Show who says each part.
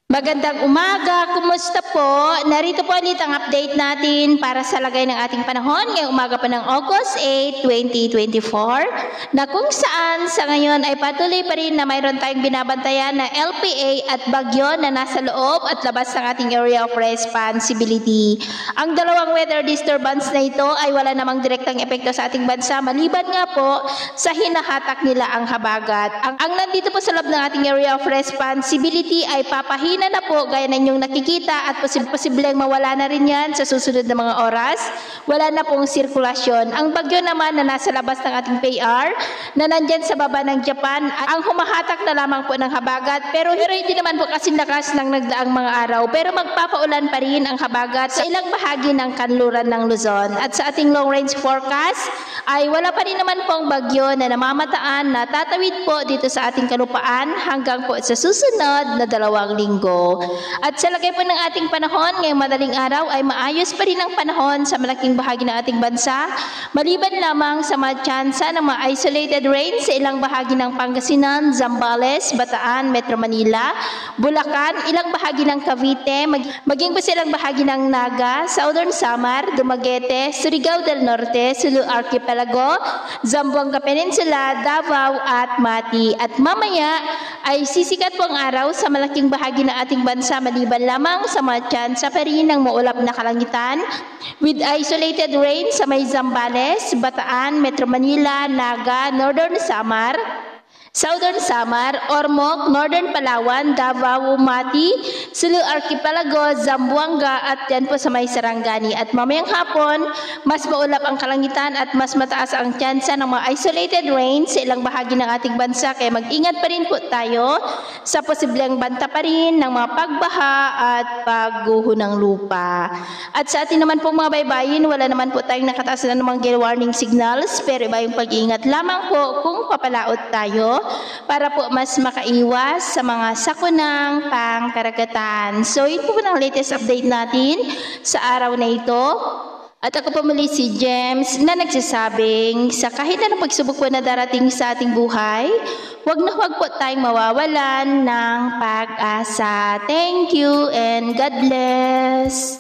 Speaker 1: Magandang umaga, kumusta po? Narito po ulit ang update natin para sa lagay ng ating panahon ngayong umaga pa ng August 8, 2024 na kung saan sa ngayon ay patuloy pa rin na mayroon tayong binabantayan na LPA at bagyo na nasa loob at labas ng ating area of responsibility. Ang dalawang weather disturbance na ito ay wala namang direktang epekto sa ating bansa maliban nga po sa hinahatak nila ang habagat. Ang nandito po sa loob ng ating area of responsibility ay papahina na po gaya na inyong nakikita at posibleng mawala na rin yan sa susunod na mga oras. Wala na pong sirkulasyon. Ang bagyo naman na nasa labas ng ating PR na nandyan sa baba ng Japan, ang humahatak na lamang po ng habagat pero hindi naman po kasing lakas ng nagdaang mga araw pero magpapaulan pa rin ang habagat sa ilang bahagi ng kanluran ng Luzon. At sa ating long range forecast ay wala pa rin naman pong bagyo na namamataan na tatawid po dito sa ating kalupaan hanggang po sa susunod na 2 linggo. At sa lagay po ng ating panahon ngayong madaling araw ay maayos pa rin ang panahon sa malaking bahagi ng ating bansa maliban lamang sa mga tsansa ng mga isolated rain sa ilang bahagi ng Pangasinan, Zambales, Bataan, Metro Manila, Bulacan, ilang bahagi ng Cavite, maging po sa ilang bahagi ng Naga, Southern Samar, Dumaguete, Surigao del Norte, Sulu Archipelago, Zamboanga Peninsula, Davao at Mati. At mamaya ay sisikat po ang araw sa malaking bahagi ng ating bansa maliban lamang sa mga tsansa pa rin ng maulap na kalangitan with isolated rain sa may Zambales, Bataan, Metro Manila, Naga, Northern Samar, Southern Samar, Ormoc, Northern Palawan, Davao, Mati, Sulu Archipelago, Zamboanga at yan po sa may Sarangani. At mamayang hapon, mas maulap ang kalangitan at mas mataas ang tsansa ng mga isolated rain sa ilang bahagi ng ating bansa. Kaya mag-ingat pa rin po tayo sa posibleng banta pa rin ng mga pagbaha at pagguho ng lupa. At sa atin naman pong mga baybayin, wala naman po tayong nakataas na namang gale warning signals pero iba yung pag-iingat lamang po kung papalaot tayo para po mas makaiwas sa mga sakunang pangkaragatan. So, yun po ang latest update natin sa araw na ito. At ako po muli si James na nagsasabing sa kahit na pagsubok po na darating sa ating buhay, huwag po tayong mawawalan ng pag-asa. Thank you and God bless.